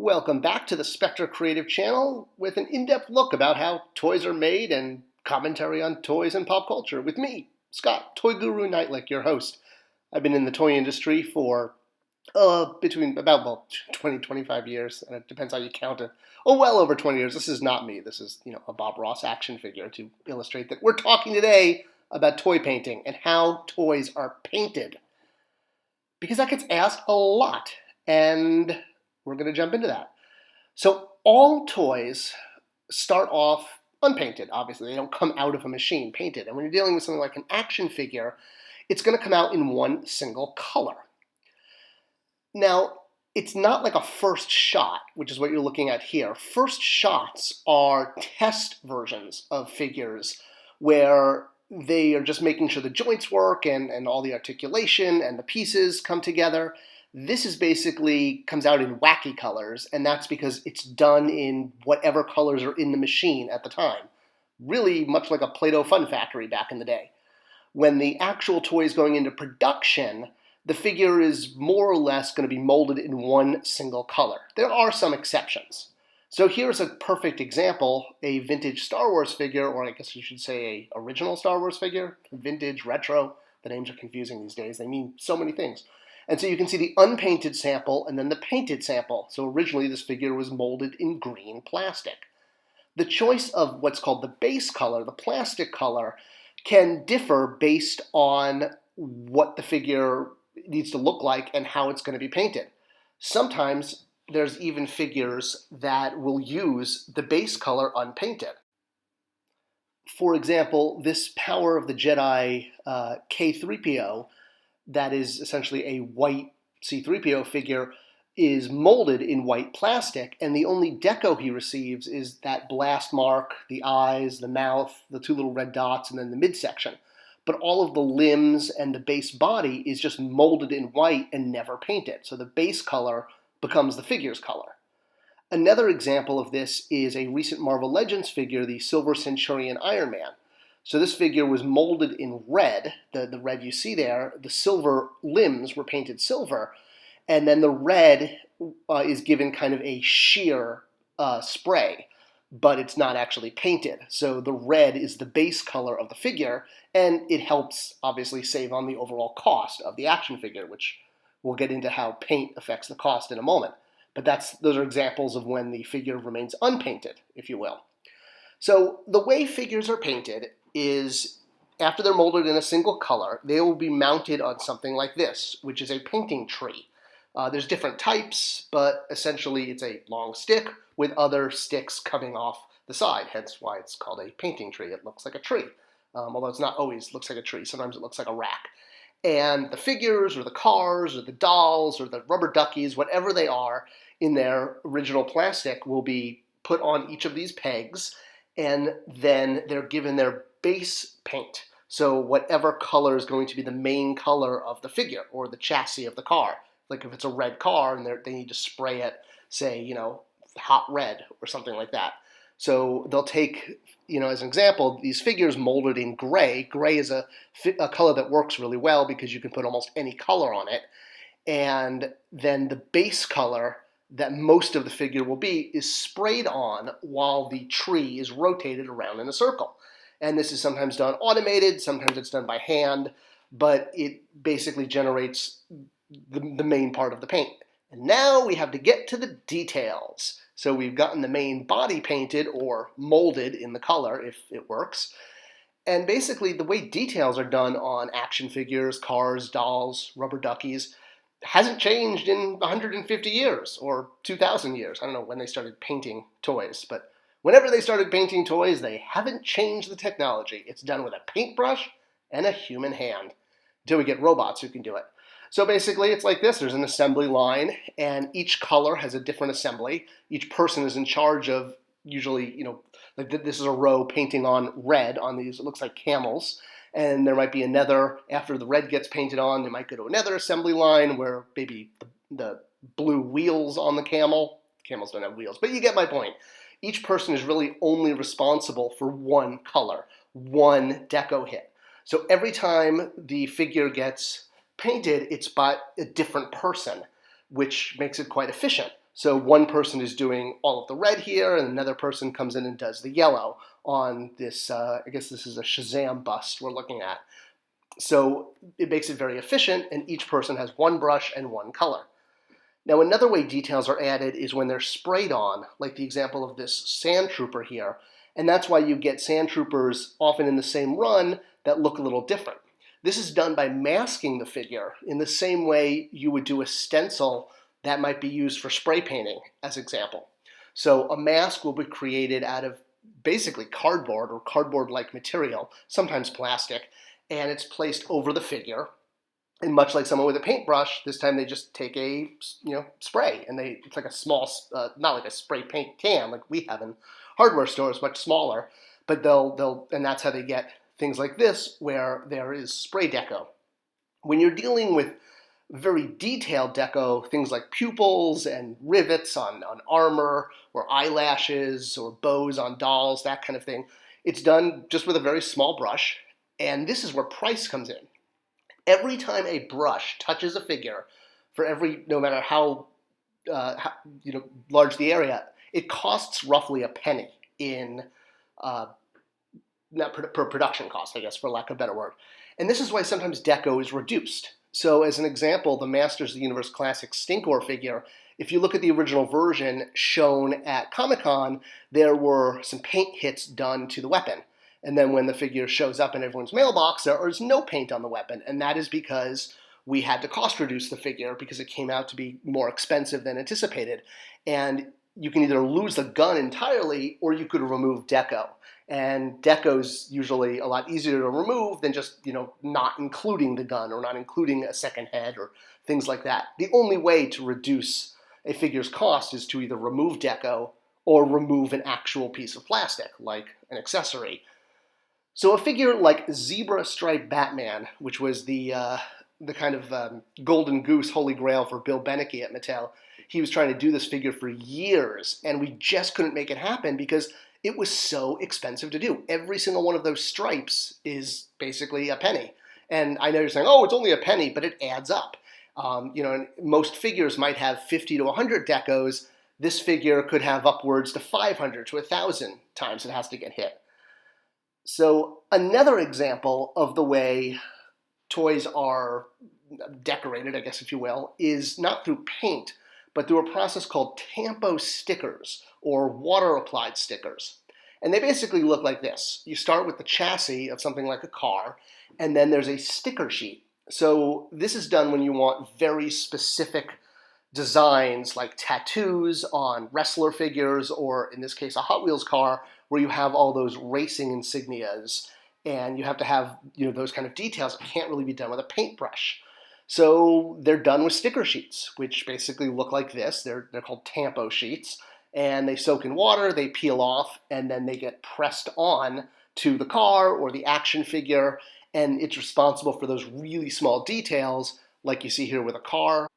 Welcome back to the Spectre Creative Channel with an in-depth look about how toys are made and commentary on toys and pop culture with me, Scott, ToyGuru Neitlich, your host. I've been in the toy industry for between about 20, 25 years, and it depends how you count it. Well over 20 years. This is not me. This is, a Bob Ross action figure to illustrate that we're talking today about toy painting and how toys are painted. Because that gets asked a lot, and we're going to jump into that. So all toys start off unpainted, obviously. They don't come out of a machine painted. And when you're dealing with something like an action figure, it's going to come out in one single color. Now, it's not like a first shot, which is what you're looking at here. First shots are test versions of figures where they are just making sure the joints work and all the articulation and the pieces come together. This is basically comes out in wacky colors, and that's because it's done in whatever colors are in the machine at the time. Really much like a Play-Doh Fun Factory back in the day. When the actual toy is going into production, the figure is more or less going to be molded in one single color. There are some exceptions. So here's a perfect example, a vintage Star Wars figure, or I guess you should say a original Star Wars figure, vintage, retro. The names are confusing these days. They mean so many things. And so you can see the unpainted sample and then the painted sample. So originally this figure was molded in green plastic. The choice of what's called the base color, the plastic color, can differ based on what the figure needs to look like and how it's going to be painted. Sometimes there's even figures that will use the base color unpainted. For example, this Power of the Jedi K3PO, that is essentially a white C3PO figure, is molded in white plastic, and the only deco he receives is that blast mark, the eyes, the mouth, the two little red dots, and then the midsection. But all of the limbs and the base body is just molded in white and never painted. So the base color becomes the figure's color. Another example of this is a recent Marvel Legends figure, the Silver Centurion Iron Man. So this figure was molded in red, the red you see there. The silver limbs were painted silver, and then the red is given kind of a sheer spray, but it's not actually painted. So the red is the base color of the figure, and it helps obviously save on the overall cost of the action figure, which we'll get into how paint affects the cost in a moment. But those are examples of when the figure remains unpainted, if you will. So the way figures are painted is after they're molded in a single color, they will be mounted on something like this, which is a painting tree. There's different types, but essentially it's a long stick with other sticks coming off the side, hence why it's called a painting tree. It looks like a tree, although it's not always looks like a tree. Sometimes it looks like a rack. And the figures or the cars or the dolls or the rubber duckies, whatever they are in their original plastic, will be put on each of these pegs, and then they're given their base paint. So whatever color is going to be the main color of the figure or the chassis of the car. Like if it's a red car and they need to spray it, say, hot red or something like that. So they'll take, as an example, these figures molded in gray. Gray is a color that works really well because you can put almost any color on it. And then the base color that most of the figure will be is sprayed on while the tree is rotated around in a circle. And this is sometimes done automated, sometimes it's done by hand, but it basically generates the main part of the paint. And now we have to get to the details. So we've gotten the main body painted or molded in the color, if it works. And basically the way details are done on action figures, cars, dolls, rubber duckies hasn't changed in 150 years or 2,000 years. I don't know when they started painting toys, but whenever they started painting toys, they haven't changed the technology. It's done with a paintbrush and a human hand until we get robots who can do it. So basically it's like this. There's an assembly line, and each color has a different assembly. Each person is in charge of usually, like this is a row painting on red on these, it looks like camels. And there might be another, after the red gets painted on, they might go to another assembly line where maybe the blue wheels on the camel. Camels don't have wheels, but you get my point. Each person is really only responsible for one color, one deco hit. So every time the figure gets painted, it's by a different person, which makes it quite efficient. So one person is doing all of the red here, and another person comes in and does the yellow on this, I guess this is a Shazam bust we're looking at. So it makes it very efficient, and each person has one brush and one color. Now another way details are added is when they're sprayed on, like the example of this sand trooper here, and that's why you get sand troopers often in the same run that look a little different. This is done by masking the figure in the same way you would do a stencil that might be used for spray painting, as example. So a mask will be created out of basically cardboard or cardboard-like material, sometimes plastic, and it's placed over the figure. And much like someone with a paintbrush, this time they just take a spray, and it's like a small, not like a spray paint can like we have in hardware stores, much smaller. But and that's how they get things like this, where there is spray deco. When you're dealing with very detailed deco, things like pupils and rivets on armor, or eyelashes, or bows on dolls, that kind of thing, it's done just with a very small brush, and this is where price comes in. Every time a brush touches a figure, no matter how large the area, it costs roughly a penny in per production cost, I guess, for lack of a better word. And this is why sometimes deco is reduced. So as an example, the Masters of the Universe Classic Stinkor figure, if you look at the original version shown at Comic-Con, there were some paint hits done to the weapon. And then when the figure shows up in everyone's mailbox, there is no paint on the weapon. And that is because we had to cost reduce the figure because it came out to be more expensive than anticipated. And you can either lose the gun entirely or you could remove deco. And deco's usually a lot easier to remove than just, not including the gun or not including a second head or things like that. The only way to reduce a figure's cost is to either remove deco or remove an actual piece of plastic, like an accessory. So a figure like Zebra Stripe Batman, which was the kind of golden goose holy grail for Bill Beneke at Mattel, he was trying to do this figure for years, and we just couldn't make it happen because it was so expensive to do. Every single one of those stripes is basically a penny. And I know you're saying, oh, it's only a penny, but it adds up. And most figures might have 50 to 100 decos. This figure could have upwards to 500 to 1,000 times it has to get hit. So another example of the way toys are decorated, I guess if you will, is not through paint, but through a process called Tampo stickers, or water-applied stickers. And they basically look like this. You start with the chassis of something like a car, and then there's a sticker sheet. So this is done when you want very specific designs, like tattoos on wrestler figures, or in this case, a Hot Wheels car, where you have all those racing insignias, and you have to have those kind of details that can't really be done with a paintbrush. So they're done with sticker sheets, which basically look like this. They're called Tampo sheets, and they soak in water, they peel off, and then they get pressed on to the car or the action figure, and it's responsible for those really small details, like you see here with a car.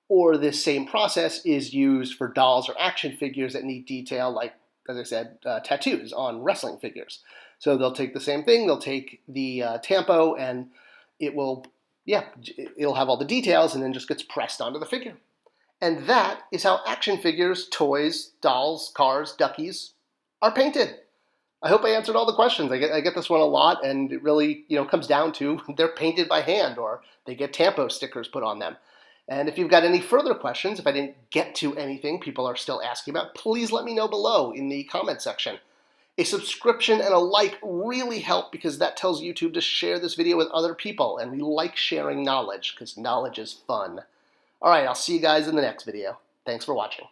Or this same process is used for dolls or action figures that need detail, like, as I said, tattoos on wrestling figures. So they'll take the same thing, they'll take the Tampo, and it'll have all the details and then just gets pressed onto the figure. And that is how action figures, toys, dolls, cars, duckies are painted. I hope I answered all the questions. I get this one a lot, and it really comes down to they're painted by hand, or they get Tampo stickers put on them. And if you've got any further questions, if I didn't get to anything people are still asking about, please let me know below in the comment section. A subscription and a like really help because that tells YouTube to share this video with other people, and we like sharing knowledge because knowledge is fun. All right, I'll see you guys in the next video. Thanks for watching.